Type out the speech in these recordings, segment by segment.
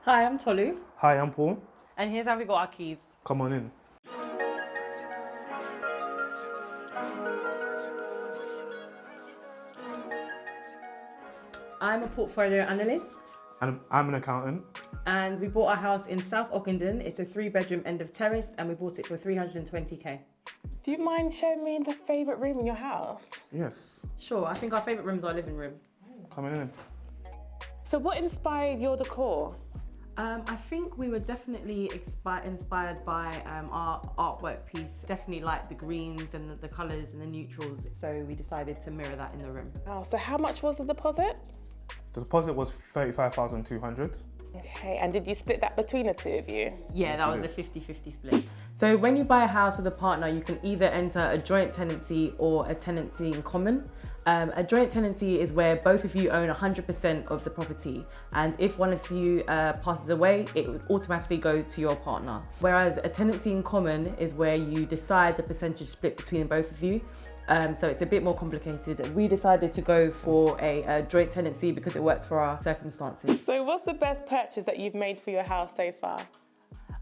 Hi, I'm Tolu, Hi, I'm Paul. and here's how we got our keys. Come on in. I'm a portfolio analyst, And I'm an accountant. and we bought our house in South Ockenden. It's a 3-bedroom end of terrace, and we bought it for 320k. Do you mind showing me the favourite room in your house? Yes. Sure, I think our favourite room's our living room. Come on in. So what inspired your decor? I think we were definitely inspired by our artwork piece. Definitely like the greens and the colours and the neutrals. So we decided to mirror that in the room. Oh, so how much was the deposit? The deposit was 35,200. Okay, and did you split that between the two of you? Yeah, that we was a 50-50 split. So when you buy a house with a partner, you can either enter a joint tenancy or a tenancy in common. A joint tenancy is where both of you own 100% of the property, and if one of you passes away, it would automatically go to your partner. Whereas a tenancy in common is where you decide the percentage split between both of you. So it's a bit more complicated. We decided to go for a joint tenancy because it works for our circumstances. So what's the best purchase that you've made for your house so far?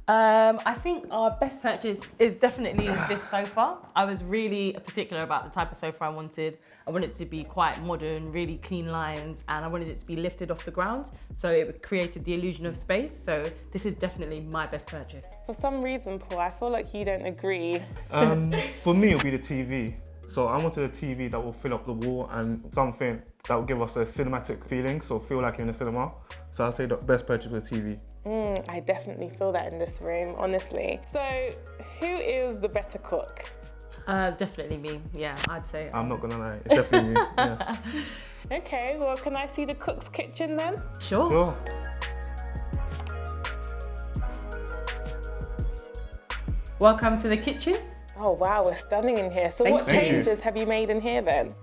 I think our best purchase is definitely this sofa. I was really particular about the type of sofa I wanted. I wanted it to be quite modern, really clean lines, and I wanted it to be lifted off the ground, so it created the illusion of space. So this is definitely my best purchase. For some reason, Paul, I feel like you don't agree. For me, it'll be the TV. So I wanted a TV that will fill up the wall and something that will give us a cinematic feeling, so feel like you're in a cinema. So I'll say the best purchase was a TV. I definitely feel that in this room, honestly. So who is the better cook? Definitely me, yeah, I'd say. I'm not gonna lie, it's definitely me. Yes. Okay, well, can I see the cook's kitchen then? Sure. Sure. Welcome to the kitchen. Oh wow, we're stunning in here. So what Thank you. changes have you made in here then?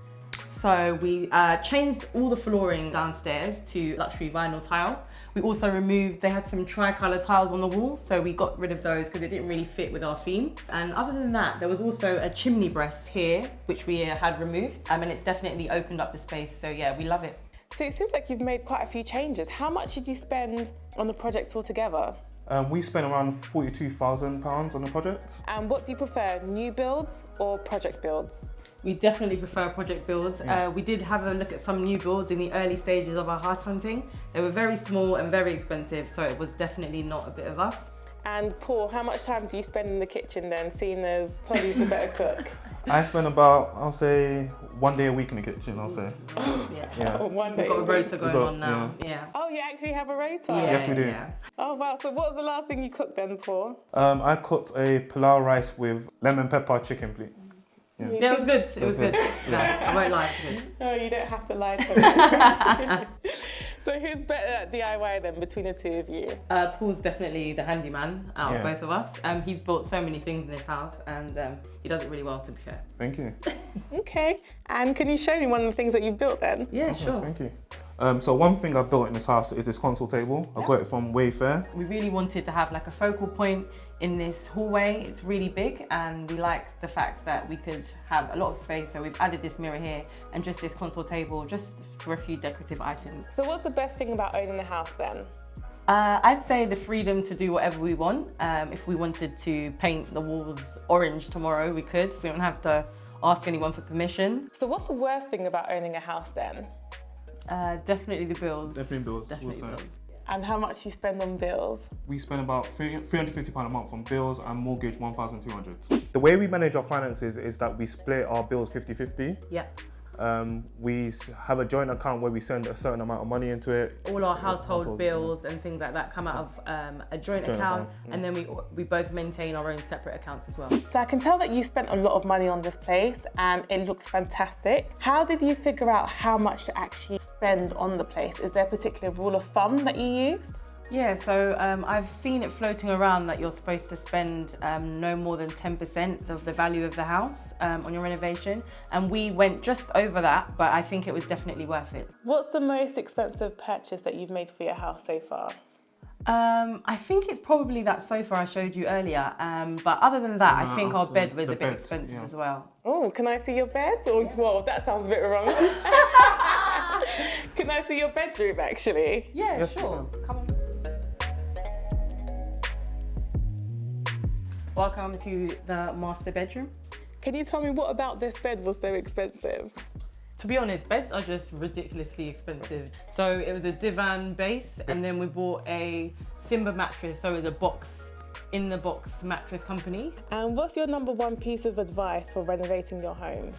So we changed all the flooring downstairs to luxury vinyl tile. We also removed, they had some tricolour tiles on the wall, so we got rid of those because it didn't really fit with our theme. And other than that, there was also a chimney breast here, which we had removed, and it's definitely opened up the space. So yeah, we love it. So it seems like you've made quite a few changes. How much did you spend on the project altogether? We spent around £42,000 on the project. And what do you prefer, new builds or project builds? We definitely prefer project builds. We did have a look at some new builds in the early stages of our house hunting. They were very small and very expensive, so it was definitely not a bit of us. And Paul, how much time do you spend in the kitchen then, seeing as Tolly's the better cook? I spent about, I'll say, 1 day a week in the kitchen, I'll say. Yeah. One We've day. got a a rota week. going got- on now, yeah. Oh, you actually have a rota? Yes, we do. Yeah. Oh wow, so what was the last thing you cooked then, Paul? I cooked a pilau rice with lemon pepper chicken, please. Yeah, it was good. It was good. good. No, I won't lie. It was good. Oh, you don't have to lie to me. So who's better at DIY then, between the two of you? Paul's definitely the handyman out of Yeah. both of us. He's built so many things in his house, and he does it really well, to be fair. Thank you. Okay, and can you show me one of the things that you've built then? Yeah, Okay, sure. Thank you. So one thing I built in this house is this console table. I got it from Wayfair. We really wanted to have like a focal point in this hallway. It's really big, and we liked the fact that we could have a lot of space. So we've added this mirror here and just this console table, just for a few decorative items. So what's the best thing about owning the house then? I'd say the freedom to do whatever we want. If we wanted to paint the walls orange tomorrow, we could. We don't have to ask anyone for permission. So what's the worst thing about owning a house then? Definitely the bills. Definitely bills. Definitely also. bills. And how much you spend on bills? We spend about £350 a month on bills and mortgage £1,200. The way we manage our finances is that we split our bills 50-50. Yeah. We have a joint account where we send a certain amount of money into it. All our household Household, bills and things like that come out of a joint Joint account, account, yeah. and then we both maintain our own separate accounts as well. So I can tell that you spent a lot of money on this place and it looks fantastic. How did you figure out how much to actually spend on the place? Is there a particular rule of thumb that you used? Yeah, so I've seen it floating around that you're supposed to spend no more than 10% of the value of the house on your renovation, and we went just over that, but I think it was definitely worth it. What's the most expensive purchase that you've made for your house so far? I think it's probably that sofa I showed you earlier, but other than that, I think our also bed was the a bit bed, expensive yeah. as well. Oh, can I see your bed? Or, well, that sounds a bit wrong. Can I see your bedroom actually? Yeah, Yes, sure. Come on. Welcome to the master bedroom. Can you tell me what about this bed was so expensive? To be honest, beds are just ridiculously expensive. So it was a divan base, and then we bought a Simba mattress, so it was a in the box mattress company. And what's your number one piece of advice for renovating your home?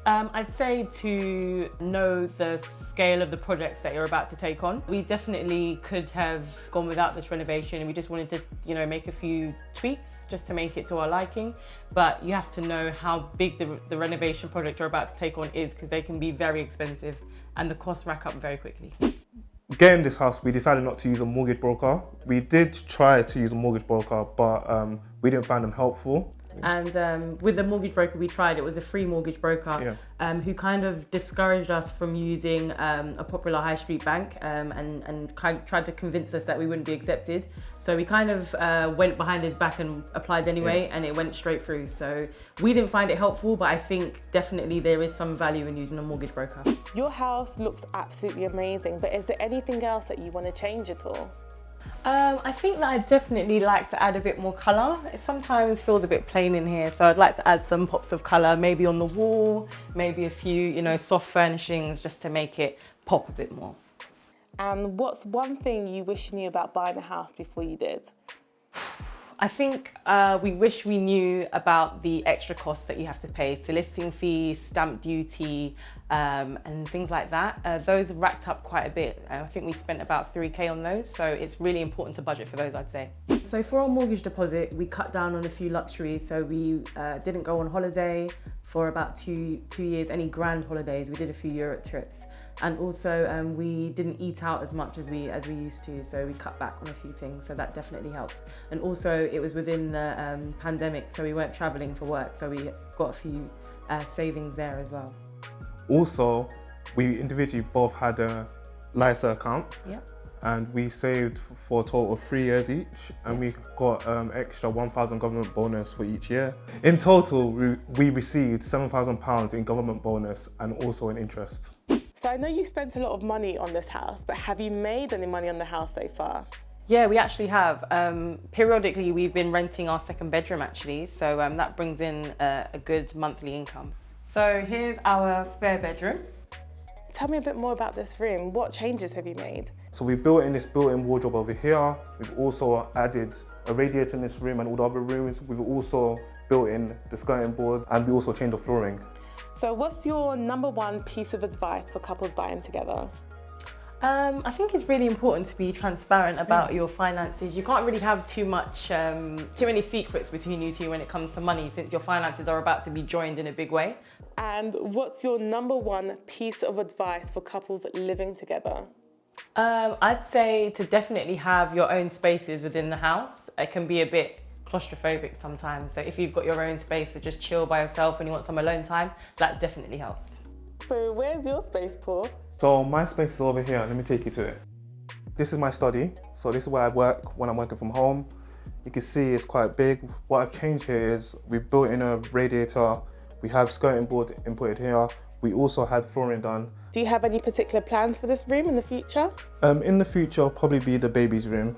I'd say to know the scale of the projects that you're about to take on. We definitely could have gone without this renovation, and we just wanted to, make a few tweaks just to make it to our liking. But you have to know how big the renovation project you're about to take on is, because they can be very expensive and the costs rack up very quickly. Getting this house, we decided not to use a mortgage broker. We did try to use a mortgage broker, but we didn't find them helpful. And with the mortgage broker we tried, it was a free mortgage broker who kind of discouraged us from using a popular high street bank and kind of tried to convince us that we wouldn't be accepted. So we kind of went behind his back and applied anyway, and it went straight through. So we didn't find it helpful, but I think definitely there is some value in using a mortgage broker. Your house looks absolutely amazing, but is there anything else that you want to change at all? I think that I'd definitely like to add a bit more colour. It sometimes feels a bit plain in here, so I'd like to add some pops of colour, maybe on the wall, maybe a few, soft furnishings, just to make it pop a bit more. And what's one thing you wish you knew about buying a house before you did? I think we wish we knew about the extra costs that you have to pay, soliciting fees, stamp duty, and things like that. Those racked up quite a bit. I think we spent about 3K on those, so it's really important to budget for those, I'd say. So for our mortgage deposit, we cut down on a few luxuries. So we didn't go on holiday for about two years, any grand holidays. We did a few Europe trips. And also we didn't eat out as much as we used to, so we cut back on a few things, so that definitely helped. And also it was within the pandemic, so we weren't traveling for work, so we got a few savings there as well. Also, we individually both had a LISA account, and we saved for a total of 3 years each, and we got extra 1,000 government bonus for each year. In total, we received £7,000 in government bonus and also in interest. So I know you spent a lot of money on this house, but have you made any money on the house so far? Yeah, we actually have. Periodically, we've been renting our second bedroom actually, so that brings in a good monthly income. So here's our spare bedroom. Tell me a bit more about this room. What changes have you made? So we built in this built-in wardrobe over here. We've also added a radiator in this room and all the other rooms. We've also built in the skirting board, and we also changed the flooring. So what's your number one piece of advice for couples buying together? I think it's really important to be transparent about your finances. You can't really have too many secrets between you two when it comes to money, since your finances are about to be joined in a big way. And what's your number one piece of advice for couples living together? I'd say to definitely have your own spaces within the house. It can be a bit claustrophobic sometimes, so if you've got your own space to just chill by yourself and you want some alone time, that definitely helps. So where's your space, Paul? So my space is over here. Let me take you to it. This is my study. So this is where I work when I'm working from home. You can see it's quite big. What I've changed here is we built in a radiator. We have skirting board inputted here. We also had flooring done. Do you have any particular plans for this room in the future? In the future, will probably be the baby's room.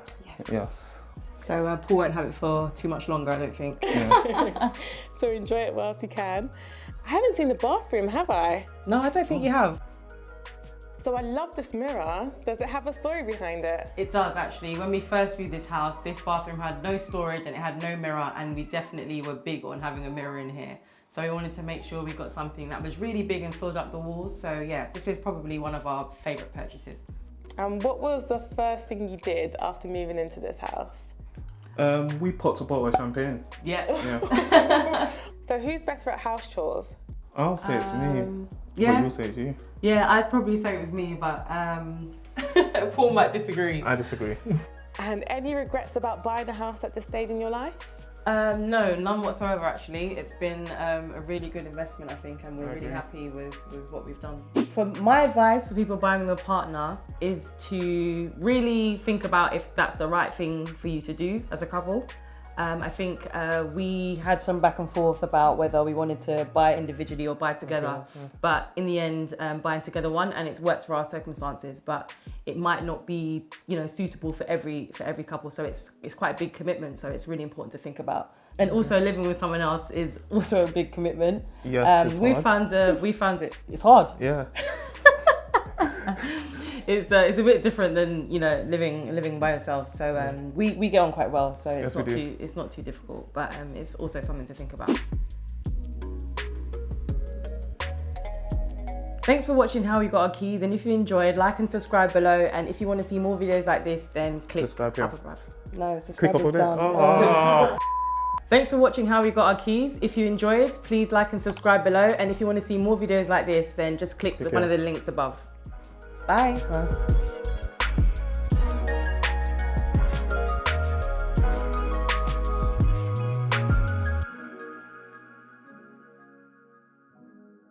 Yes. So Paul won't have it for too much longer, I don't think. Yeah. So enjoy it whilst you can. I haven't seen the bathroom, have I? No, I don't think you have. So I love this mirror. Does it have a story behind it? It does actually. When we first viewed this house, this bathroom had no storage and it had no mirror, and we definitely were big on having a mirror in here. So we wanted to make sure we got something that was really big and filled up the walls. So yeah, this is probably one of our favourite purchases. And what was the first thing you did after moving into this house? We popped a bottle of champagne. Yeah. So who's better at house chores? I'll say it's me. Yeah. But you'll say it's you. Yeah, I'd probably say it was me, but Paul might disagree. I disagree. And any regrets about buying a house at this stage in your life? No, none whatsoever actually. It's been a really good investment, I think, and we're really happy with what we've done. For my advice for people buying with a partner is to really think about if that's the right thing for you to do as a couple. I think we had some back and forth about whether we wanted to buy individually or buy together. But in the end, buying together won, and it's worked for our circumstances. But it might not be, suitable for every couple. So it's quite a big commitment. So it's really important to think about And also living with someone else is also a big commitment. Yes, it's hard. We found it's hard. Yeah. It's a bit different than living by yourself. So we get on quite well. So it's not too difficult, but it's also something to think about. Thanks for watching How We Got Our Keys, and if you enjoyed, like and subscribe below. And if you want to see more videos like this, then click Subscribe here. up above. No, subscribe Click up is on it. down. Oh. Thanks for watching How We Got Our Keys. If you enjoyed, please like and subscribe below. And if you want to see more videos like this, then just click one of the links above. Bye. Bye.